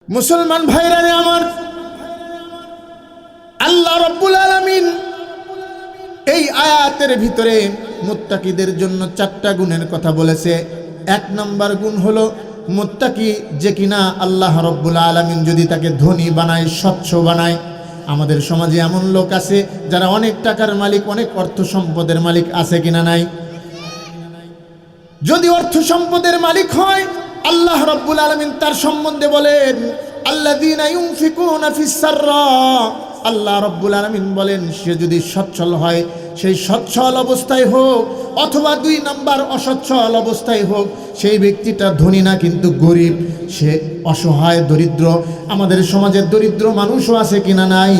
মুসলমান ভাইরা আমার, আল্লাহ রাব্বুল আলামিন এই আয়াতের ভিতরে মুত্তাকিদের জন্য 4টা গুণের কথা বলেছে। 1 নম্বর গুণ হলো মুত্তাকি যে কিনা আল্লাহ রাব্বুল আলামিন যদি তাকে ধনী বানায়, স্বচ্ছ বানায়। আমাদের সমাজে এমন লোক আছে যারা অনেক টাকার মালিক, অনেক অর্থ সম্পদের মালিক, আছে কিনা নাই? যদি অর্থ সম্পদের মালিক হয়, আল্লাহ রাব্বুল আলামিন তার সম্বন্ধে বলেন আল্লাযীনা ইউনফিকুনা ফিস সাররা, আল্লাহ রাব্বুল আলামিন বলেন সে যদি সচ্ছল হয়, সেই সচ্ছল অবস্থায় হোক অথবা 2 নাম্বার অসচ্ছল অবস্থায় হোক, সেই ব্যক্তিটা ধনী না কিন্তু গরিব, সে অসহায় দরিদ্র। আমাদের সমাজে দরিদ্র মানুষও আছে কিনা নাই?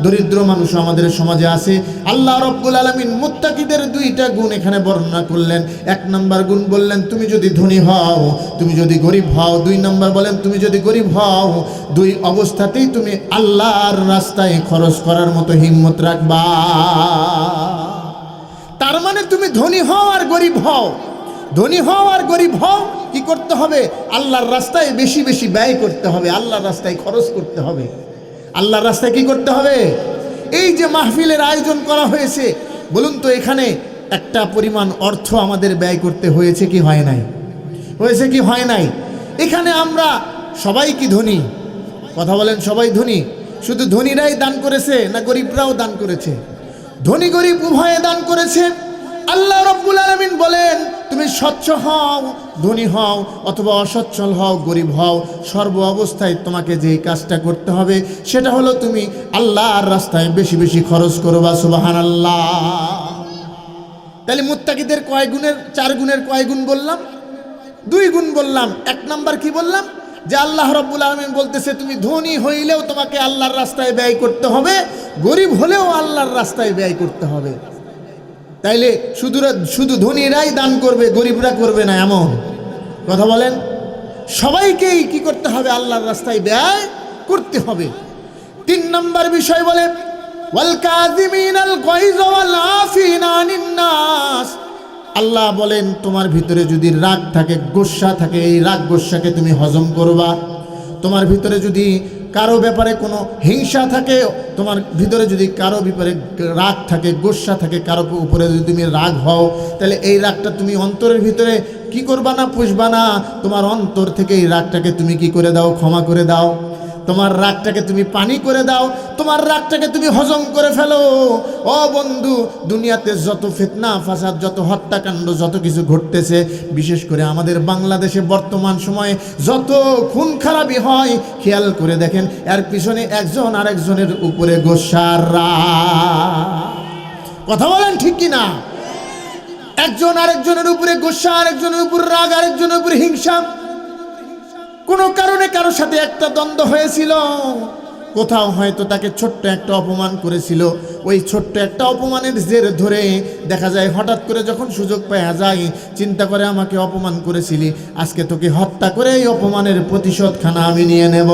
দরিদ্র মানুষও আমাদের সমাজে আছে। আল্লাহ রাব্বুল আলামিন মুত্তাকিদের 2টা গুণ এখানে বর্ণনা করলেন। 1 নাম্বার গুণ বললেন তুমি যদি ধনী হও, তুমি যদি গরিব হও। 2 নাম্বার বলেন তুমি যদি গরিব হও, 2 অবস্থাতেই তুমি আল্লাহর রাস্তায় খরচ করার মতো হিম্মত রাখবা। তার মানে তুমি ধনী হও আর গরিব হও, ধনী হও আর গরিব হও, কি করতে হবে? আল্লাহর রাস্তায় বেশি বেশি ব্যয় করতে হবে, আল্লাহর রাস্তায় খরচ করতে হবে। আল্লাহর রাস্তায় কি করতে হবে? এই যে মাহফিলের আয়োজন করা হয়েছে, বলুন তো এখানে একটা পরিমাণ অর্থ আমাদের ব্যয় করতে হয়েছে কি হয় নাই? হয়েছে কি হয় নাই? এখানে আমরা সবাই কি ধনী? কথা বলেন, সবাই ধনী? শুধু ধনীরাই দান করেছে না গরিবরাও দান করেছে? ধনী গরিব উভয়ে দান করেছে। আল্লাহ রাব্বুল আলামিন বলেন তুমি স্বচ্ছ হও, ধনী হও অথবা অসচ্ছল হও, গরিব হও, সর্ব অবস্থায় তোমাকে যেই কাজটা করতে হবে সেটা হলো তুমি আল্লাহর রাস্তায় বেশি বেশি খরচ করবা। সুবহানাল্লাহ। তাহলে মুত্তাকিদের কয় গুণের, 4 গুণের কয় গুণ বললাম? 2 গুণ বললাম। 1 নাম্বার কি বললাম? যে আল্লাহ রাব্বুল আলামিন বলতেছে তুমি ধনী হইলেও তোমাকে আল্লাহর রাস্তায় ব্যয় করতে হবে, গরিব হলেও আল্লাহর রাস্তায় ব্যয় করতে হবে। তাইলে শুধু ধনীরাই দান করবে, গরিবরা করবে না এমন কথা বলেন? সবাইকেই কি করতে হবে? আল্লাহর রাস্তায় ব্যয় করতে হবে। 3 নাম্বার বিষয় বলে ওয়াল কাযিমিনাল গায়জ ওয়াল আফিনা আনিন নাস। আল্লাহ বলেন তোমার ভিতরে যদি রাগ থাকে, গোসা থাকে, এই রাগ গোসাকে তুমি হজম করবা। তোমার ভিতরে যদি কারো ব্যাপারে কোনো হিংসা থাকে, তোমার ভিতরে যদি কারো ব্যাপারে রাগ থাকে, গোসা থাকে, কারো উপরে যদি তুমি রাগ হও, তাহলে এই রাগটা তুমি অন্তরের ভিতরে কি করবা না? পুষবা না। তোমার অন্তর থেকে এই রাগটাকে তুমি কি করে দাও? ক্ষমা করে দাও। তোমার রাগটাকে তুমি পানি করে দাও, তোমার রাগটাকে তুমি হজম করে ফেলো। ও বন্ধু, দুনিয়াতে যত ফিতনা ফাসাদ, যত হত্যাকাণ্ড, যত কিছু ঘটতেছে, বিশেষ করে আমাদের বাংলাদেশে বর্তমান সময়ে যত খুন খারাপি হয়, খেয়াল করে দেখেন এর পিছনে একজন আরেকজনের উপরে গোসার রাগ। কথা বলেন ঠিক কিনা? একজন আরেকজনের উপরে গোসা, আরেকজনের উপর রাগ, আরেকজনের উপরে হিংসা। কোনো কারণে কারোর সাথে একটা দ্বন্দ্ব হয়েছিল, কোথাও হয়তো তাকে ছোট্ট একটা অপমান করেছিল, ওই ছোট্ট একটা অপমানের জের ধরে দেখা যায় হঠাৎ করে যখন সুযোগ পাওয়া যায় চিন্তা করে আমাকে অপমান করেছিলি, আজকে তোকে হত্যা করে এই অপমানের প্রতিশোধখানা আমি নিয়ে নেব।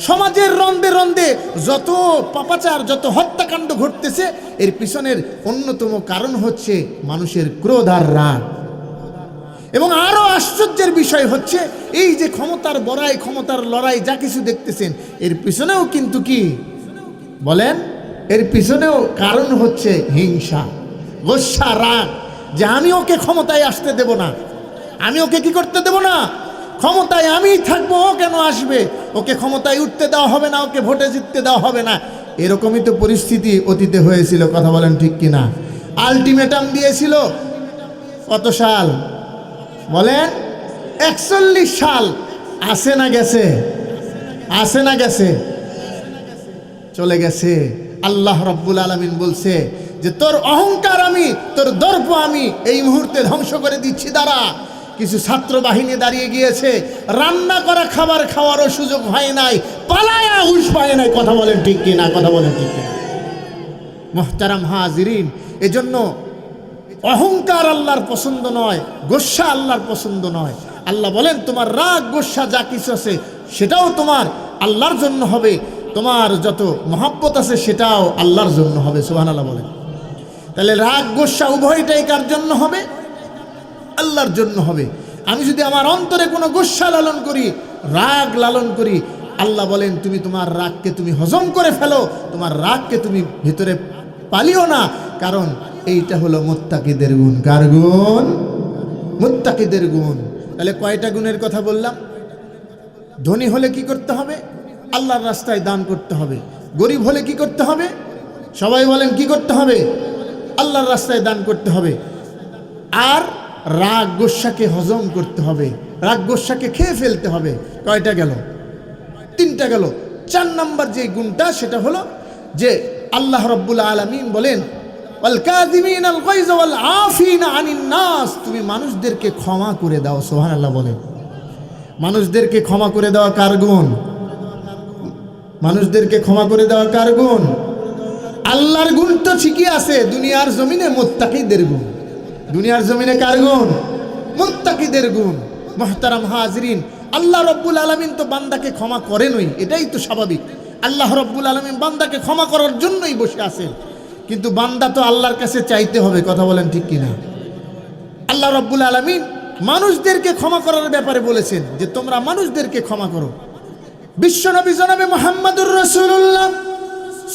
সমাজের রন্দে রন্দে যত পাপাচার, যত হত্যাকাণ্ড ঘটতেছে, এর পিছনের অন্যতম কারণ হচ্ছে মানুষের ক্রোধ আর রাগ। এবং আরো আশ্চর্যের বিষয় হচ্ছে এই যে ক্ষমতার বড়াই, ক্ষমতার লড়াই যা কিছু দেখতেছেন, এর পিছনেও কিন্তু কি বলেন? এর পিছনেও কারণ হচ্ছে হিংসা, গোসা, রাগ, যে আমি ওকে ক্ষমতায় আসতে দেব না, আমি ওকে কি করতে দেব না? ক্ষমতায় আমিই থাকবো, ও কেন আসবে? ওকে ক্ষমতায় উঠতে দেওয়া হবে না, ওকে ভোটে জিততে দেওয়া হবে না। এরকমই তো পরিস্থিতি অতীতে হয়েছিল। কথা বলেন ঠিক কিনা? আলটিমেটাম দিয়েছিল কত সাল বলেন? 41 সাল। আসে না গেছে? আসে না গেছে? চলে গেছে। আল্লাহ রাব্বুল আলামিন বলছে যে তোর অহংকার আমি, তোর দর্প আমি এই মুহূর্তে ধ্বংস করে দিচ্ছি। দাঁড়া। কিছু ছাত্র বাহিনী দাঁড়িয়ে গিয়েছে, রান্না করা খাবার খাওয়ারও সুযোগ হয় নাই, পালায়া হুঁশ পায় নাই। কথা বলেন ঠিক কিনা? কথা বলেন ঠিক কিনা? মুহতারাম হাজিরিন, এজন্য অহংকার আল্লাহর পছন্দ নয়, গোসা আল্লাহর পছন্দ নয়। আল্লাহ বলেন তোমার রাগ গোসা যা কিছু আছে সেটাও তোমার আল্লাহর জন্য হবে, তোমার যত মহব্বত আছে সেটাও আল্লাহর জন্য হবে। সুবহানাল্লাহ বলেন। তাহলে রাগ গোসা উভয়টাই কার জন্য হবে? আল্লাহর জন্য হবে। আমি যদি আমার অন্তরে কোনো গোসা লালন করি, রাগ লালন করি, আল্লাহ বলেন তুমি তোমার রাগকে তুমি হজম করে ফেলো, তোমার রাগকে তুমি ভিতরে পালিও না, কারণ এইটা হলো মুত্তাকিদের গুণ। কার গুণ? মুত্তাকিদের গুণ। তাহলে কয়টা গুণের কথা বললাম? ধনী হলে কি করতে হবে? আল্লাহর রাস্তায় দান করতে হবে। গরিব হলে কি করতে হবে? সবাই বলেন কি করতে হবে? আল্লাহর রাস্তায় দান করতে হবে। আর রাগ গোস্বাকে হজম করতে হবে, রাগ গোস্বাকে খেয়ে ফেলতে হবে। কয়টা গেল? তিনটা গেল। 4 নাম্বার যে গুণটা সেটা হলো যে আল্লাহ রাব্বুল আলামিন বলেন ওয়াল কাযিমিনাল গায়জ ওয়াল আফিনা আনিন নাস, তুমি মানুষদেরকে ক্ষমা করে দাও। সুবহানাল্লাহ বলেন। মানুষদেরকে ক্ষমা করে দেওয়া কার গুণ? মানুষদেরকে ক্ষমা করে দেওয়া কার গুণ? আল্লাহর গুণ তো ঠিকই আছে, দুনিয়ার জমিনে মুত্তাকিদের গুণ। দুনিয়ার জমিনে কার গুণ? মুত্তাকিদের গুণ। মুহতারাম হাজরিন, আল্লাহ রাব্বুল আলামিন তো বান্দাকে ক্ষমা করেনই, এটাই তো স্বাভাবিক। আল্লাহ রাব্বুল আলামিন বান্দাকে ক্ষমা করার জন্যই বসে আছেন, কিন্তু বান্দা তো আল্লাহর কাছে চাইতে হবে। কথা বলেন ঠিক কিনা? আল্লাহ রাব্বুল আলামিন মানুষদেরকে ক্ষমা করার ব্যাপারে বলেছেন যে তোমরা মানুষদেরকে ক্ষমা করো। বিশ্বনবী জনাবে মুহাম্মদুর রাসূলুল্লাহ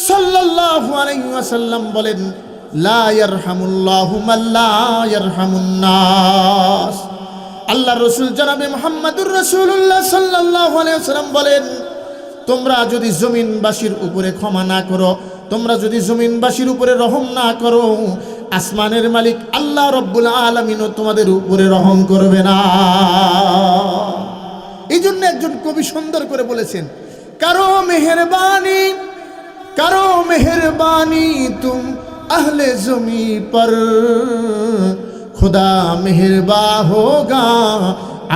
সাল্লাল্লাহু আলাইহি ওয়াসাল্লাম বলেন লা ইয়ারহামুল্লাহু মান লা ইয়ারহামুন নাস। আল্লাহ রাসূল জনাবে মুহাম্মদুর রাসূলুল্লাহ সাল্লাল্লাহু আলাইহি ওয়াসাল্লাম বলেন তোমরা যদি জমিনবাসীর উপরে ক্ষমা না করো, তোমরা যদি জমিনবাসীর উপরে রহম না করো, আসমানের মালিক আল্লাহ রাব্বুল আলামিনও তোমাদের উপরে রহম করবে না। এই জন্য একজন কবি সুন্দর করে বলেছেন কারো মেহেরবানি তুম আহলে জমি পর, খুদা মেহেরবা হোগা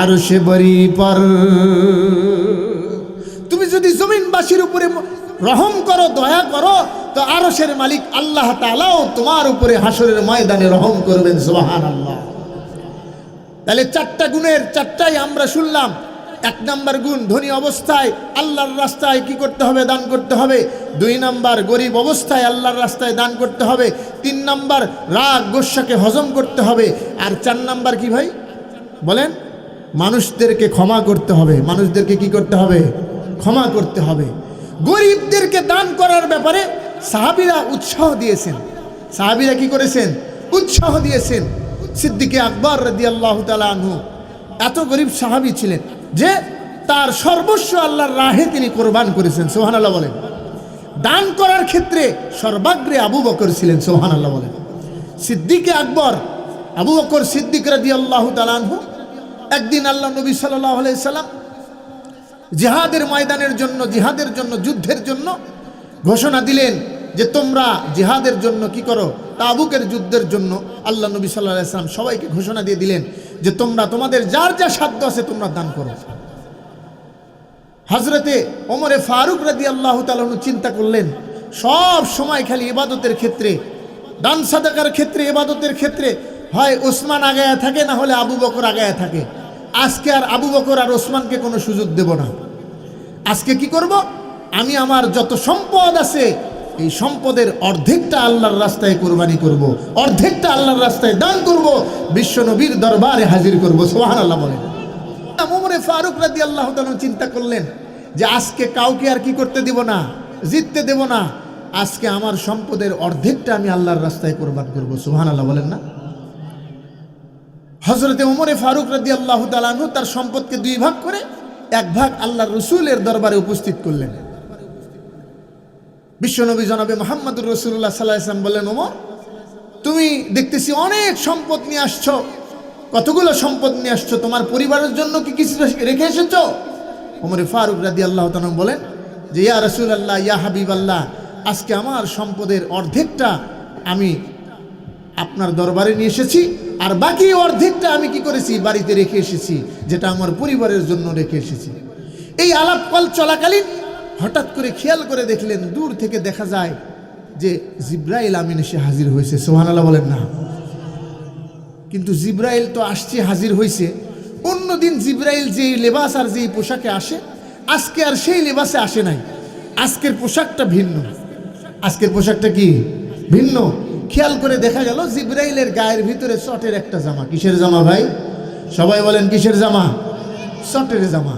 আরশে বরি পর। তুমি যদি জমিনবাসীর উপরে রহম করো, দয়া করো, তো আরশের মালিক আল্লাহ তাআলাও তোমার উপরে হাসরের ময়দানে রহম করবেন। সুবহানাল্লাহ। তাহলে 4টা গুণের 4টাই আমরা শুনলাম। 1 নাম্বার গুণ, ধনী অবস্থায় আল্লাহর রাস্তায় কি করতে হবে? দান করতে হবে। 2 নাম্বার, গরিব অবস্থায় আল্লাহর রাস্তায় দান করতে হবে। 3 নাম্বার, রাগ গোস্বাকে হজম করতে হবে। আর 4 নাম্বার কি ভাই বলেন? মানুষদেরকে ক্ষমা করতে হবে। মানুষদেরকে কি করতে হবে? ক্ষমা করতে হবে। গরিবদেরকে দান করার ব্যাপারে সাহাবীরা উৎসাহ দিয়েছেন। সাহাবীরা কি করেছেন? উৎসাহ দিয়েছেন। সিদ্দিকে আকবর রাদিয়াল্লাহু তাআলা আনহু এত গরিব সাহাবী ছিলেন যে তার সর্বস্ব আল্লাহর রাহে তিনি কোরবান করেছেন। সুবহানাল্লাহ বলেন। দান করার ক্ষেত্রে সর্বাগ্রে আবু বকর ছিলেন। সুবহানাল্লাহ বলেন। সিদ্দিকে আকবর আবু বকর সিদ্দিক রাদিয়াল্লাহু তাআলা আনহু একদিন আল্লাহ নবী সাল্লাল্লাহু আলাইহি সাল্লাম জিহাদের ময়দানের জন্য, জিহাদের জন্য, যুদ্ধের জন্য ঘোষণা দিলেন যে তোমরা জিহাদের জন্য কি করো? তাবুকের যুদ্ধের জন্য আল্লাহ নবী সাল্লাল্লাহু আলাইহি সাল্লাম সবাইকে ঘোষণা দিয়ে দিলেন যে তোমরা তোমাদের যার যা সাধ্য আছে তোমরা দান করো। হযরতে ওমরে ফারুক রাদিয়াল্লাহু তাআলা চিন্তা করলেন সব সময় খালি ইবাদতের ক্ষেত্রে, দান সাদাকার ক্ষেত্রে, ইবাদতের ক্ষেত্রে হয় ওসমান আগায়া থাকে, না হলে আবু বকর আগায়া থাকে। আজকে আর আবু বকর আর ওসমানকে কোনো সুযোগ দেব না। আজকে কি করব? আমি আমার যত সম্পদ আছে এই সম্পদের অর্ধেকটা আল্লাহর রাস্তায় কোরবানি করব, অর্ধেকটা আল্লাহর রাস্তায় দান করব, বিশ্ব নবীর দরবারে হাজির করব। সুবহানাল্লাহ বলেন। ওমরে ফারুক রাদিয়াল্লাহু তাআলা চিন্তা করলেন যে আজকে কাউকে আর কি করতে দেব না, জিততে দেব না। আজকে আমার সম্পদের অর্ধেকটা আমি আল্লাহর রাস্তায় কোরবান করব। সুবহানাল্লাহ বলেন না? হযরতে ওমরে ফারুক রাদিয়াল্লাহু তাআলা আনহু তার সম্পদকে 2 ভাগ করে 1 ভাগ আল্লাহর রাসূলের দরবারে উপস্থিত করলেন। বিশ্বনবী জনাবে মুহাম্মদুর রাসূলুল্লাহ সাল্লাল্লাহু আলাইহি ওয়াসাল্লাম বললেন ওমর, তুমি দেখতেছি অনেক সম্পদ নিয়ে আসছো, কতগুলো সম্পদ নিয়ে আসছো, তোমার পরিবারের জন্য কি কিছু রেখে এসেছো? ওমরে ফারুক রাদিয়াল্লাহু তাআলা বলেন যে ইয়া রাসূলুল্লাহ, ইয়া হাবিবাল্লাহ, আজকে আমার সম্পদের অর্ধেকটা আমি আপনার দরবারে নিয়ে এসেছি, আর বাকি অর্ধেকটা আমি কি করেছি? বাড়িতে রেখে এসেছি, যেটা আমার পরিবারের জন্য রেখে এসেছি। এই আলাপকাল চলাকালীন হঠাৎ করে খেয়াল করে দেখলেন দূর থেকে দেখা যায় যে জিব্রাইল আমিন এসে হাজির হয়েছে। সুবহানাল্লাহ বলেন না? কিন্তু জিব্রাইল তো আসছে, হাজির হয়েছে। অন্যদিন জিব্রাইল যেই লেবাস আর যেই পোশাকে আসে, আজকে আর সেই লেবাসে আসে নাই। আজকের পোশাকটা ভিন্ন। আজকের পোশাকটা কি ভিন্ন? খেয়াল করে দেখা গেল জিব্রাইলের গায়ের ভিতরে চটের একটা জামা। কিসের জামা ভাই? সবাই বলেন কিসের জামা? চটের জামা।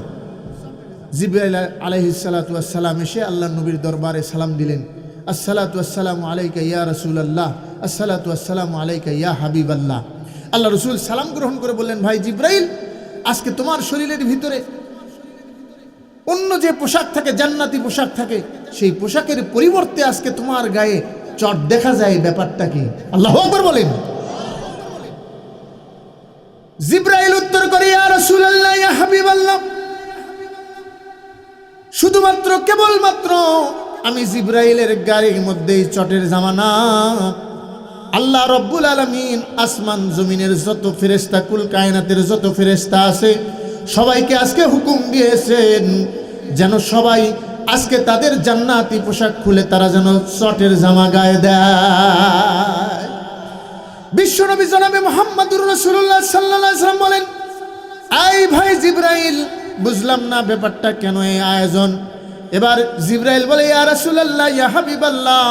জিবরাইল আলাইহিস সালাতু ওয়াস সালাম এসে আল্লাহ নবীর দরবারে সালাম দিলেন, আসসালাতু আসসালামু আলাইকা ইয়া রাসূলুল্লাহ, আসসালাতু আসসালামু আলাইকা ইয়া হাবিবাল্লাহ। আল্লাহ রসুল সালাম গ্রহণ করে বললেন, ভাই জিবরাইল, আজকে তোমার শরীরের ভিতরে অন্য যে পোশাক থাকে, জান্নাতি পোশাক থাকে, সেই পোশাকের পরিবর্তে আজকে তোমার গায়ে চট দেখা যায়, ব্যাপারটা কি? আল্লাহু আকবার বলেন। জিবরাইল উত্তর করে, ইয়া রাসূলুল্লাহ, ইয়া হাবিবাল্লাহ, শুধুমাত্র কেবলমাত্র আমি জিবরাইলের গায়ের মধ্যেই চটের জামানা, আল্লাহ রব্বুল আলামিন আসমান জমিনের যত ফেরেশতা, কুল কায়নাতের যত ফেরেশতা আছে সবাইকে আজকে হুকুম দিয়েছেন যেন সবাই আজকে তাদের জান্নাতি পোশাক খুলে তারা যেন চটের জামা গায়ে দেয়। বিশ্বনবী জনাবে মুহাম্মদুর রাসূলুল্লাহ সাল্লাল্লাহু আলাইহি ওয়াসাল্লাম বলেন, এই ভাই জিবরাইল, বুঝলাম না ব্যাপারটা কেন এই আয়োজন। এবার জিবরাইল বলে, ইয়া রাসূলুল্লাহ, ইয়া হাবিবাল্লাহ,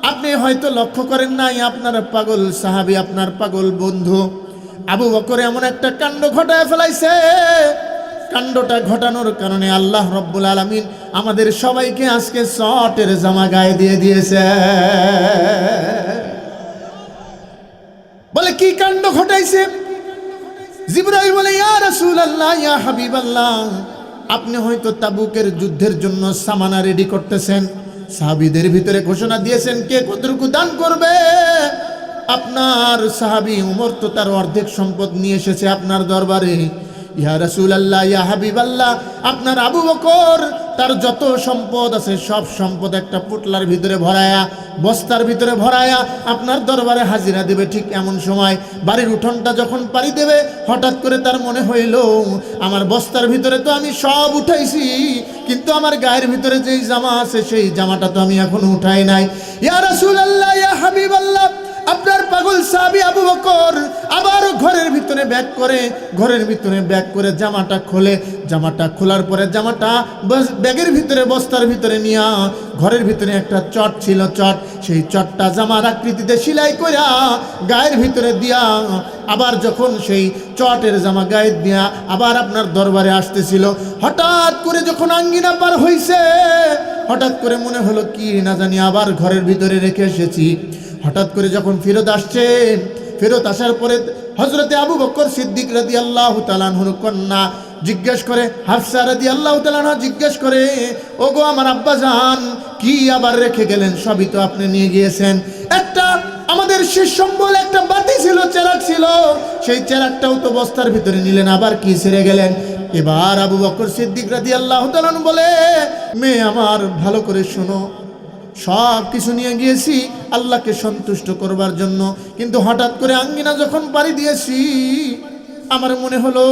আপনি হয়তো লক্ষ্য করেন নাই, আপনার পাগল সাহাবী, আপনার পাগল বন্ধু আবু বকর এমন একটা কাণ্ড ঘটায় ফেলাইছে, কাণ্ডটা ঘটানোর কারণে আল্লাহ রব্বুল আলামিন আমাদের সবাইকে আজকে চটের জামা গায়ে দিয়ে দিয়েছে। বলে, কি কাণ্ড ঘটাইছে? জিবরাইল বলে, ইয়া রাসূলুল্লাহ, ইয়া হাবিবাল্লাহ, আপনি হয়তো তাবুকের যুদ্ধের জন্য সামানা রেডি করতেছেন, সাহাবীদের ভিতরে ঘোষণা দিয়েছেন কে কতটুকু দান করবে। আপনার সাহাবী উমর তো তার অর্ধেক সম্পদ নিয়ে এসেছে আপনার দরবারে। ইয়া রাসূলুল্লাহ, ইয়া হাবিবাল্লাহ, আপনার আবু বকর তার যত সম্পদ আছে সব সম্পদ একটা পুটলার ভিতরে ভরায়া, বস্তার ভিতরে ভরায়া আপনার দরবারে হাজিরা দেবে। ঠিক এমন সময় বাড়ির উঠোনটা যখন পাড়ি দেবে, হঠাৎ করে তার মনে হইল, আমার বস্তার ভিতরে তো আমি সব উঠাইছি, কিন্তু আমার গায়ের ভিতরে যেই জামা আছে সেই জামাটা তো আমি এখনো উঠাই নাই। ইয়া রাসূলুল্লাহ, ইয়া হাবিবাল্লাহ, আপনার পাগল সাহাবী আবু বকর আবার ঘরের ভিতরে ব্যাগ করে জামাটা খোলে। জামাটা খোলার পরে জামাটা ব্যাগের ভিতরে, বস্তার ভিতরে নিয়া ঘরের ভিতরে একটা চট ছিল, চট, সেই চটটা জামার আকৃতিতে সেলাই কইরা গায়ের ভিতরে দিয়া, আবার যখন সেই চটের জামা গায়ে দিয়া আবার আপনার দরবারে আসতেছিল, হঠাৎ করে যখন আঙ্গিনা পার হইছে, হঠাৎ করে মনে হলো কি না জানি আবার ঘরের ভিতরে রেখে এসেছি। হঠাৎ করে যখন ফেরত আসছে, ফেরত আসার পরে হযরতে আবু বকর সিদ্দিক রাদিয়াল্লাহু তাআলা আনহুর কন্যা জিজ্ঞেস করে, হাফসা রাদিয়াল্লাহু তাআলা আনহা জিজ্ঞেস করে, ওগো আমার আব্বাজান, কি আবার রেখে গেলেন? সবই তো আপনি নিয়ে গিয়েছেন। একটা আমাদের শেষ সম্বল একটা বাতি ছিল, চেরাগ ছিল, সেই চেরাগটাও তো বস্তার ভিতরে নিলেন, আবার কি ছেড়ে গেলেন? এবার আবু বকর সিদ্দিক রাদিয়াল্লাহু তাআলা আনহু বলে, মেয়ে আমার, ভালো করে শোনো, সব কিছু নিয়ে গিয়েছি আল্লাহকে সন্তুষ্ট করবার জন্য, কিন্তু হঠাৎ করে আঙ্গিনা যখন পাড়ি দিয়েছি, আমার মনে হলো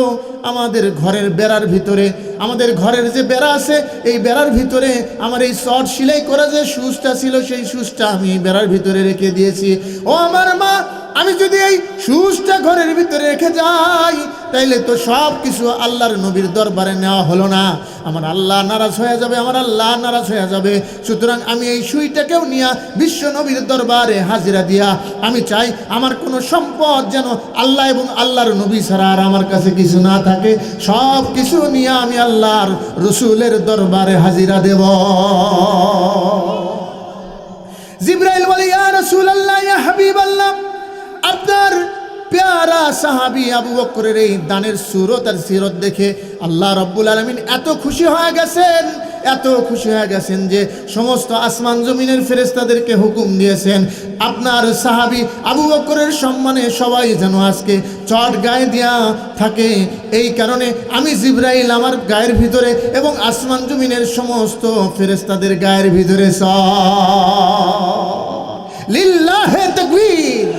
আমাদের ঘরের বেড়ার ভিতরে, আমাদের ঘরের যে বেড়া আছে, এই বেড়ার ভিতরে আমার এই শর্ট সেলাই করা যে সুচটা ছিল, সেই সুচটা আমি বেড়ার ভিতরে রেখে দিয়েছি। ও আমার মা, আমি যদি এই সুচটা ঘরের ভিতরে রেখে যাই, তাইলে তো সব কিছু আল্লাহর নবীর দরবারে নেওয়া হলো না, আমার আল্লাহ নারাজ হয়ে যাবে, আমার আল্লাহ নারাজ হয়ে যাবে। সুতরাং আমি এই সুইটাকেও নিয়ে বিশ্ব নবীর দরবারে হাজিরা দিয়া, আমি চাই আমার কোনো সম্পদ যেন আল্লাহ এবং আল্লাহর নবী ছাড়া আর আমার কাছে কিছু না থাকে, সব কিছু নিয়ে আমি আল্লাহর রসুলের দরবারে হাজিরা দেব। জিবরাইল বলে, ইয়া রাসূলুল্লাহ, ইয়া হাবিবাল্লাহ, আপনার প্যারা সাহাবী আবু বকরের এই দানের সুরত আর সিরত দেখে আল্লাহ রব্বুল আলামিন এত খুশি হয়ে গেছেন, এত খুশি হয়ে গেছেন যে সমস্ত আসমান জমিনের ফেরেশতাদেরকে হুকুম দিয়েছেন, আপনার সাহাবী আবু বকরের সম্মানে সবাই যেন আজকে চট গায়ে দেয়া থাকে। এই কারণে আমি জিবরাইল আমার গায়ের ভিতরে এবং আসমান জমিনের সমস্ত ফেরেশতাদের গায়ের ভিতরে লিল্লাহে তাকবীর,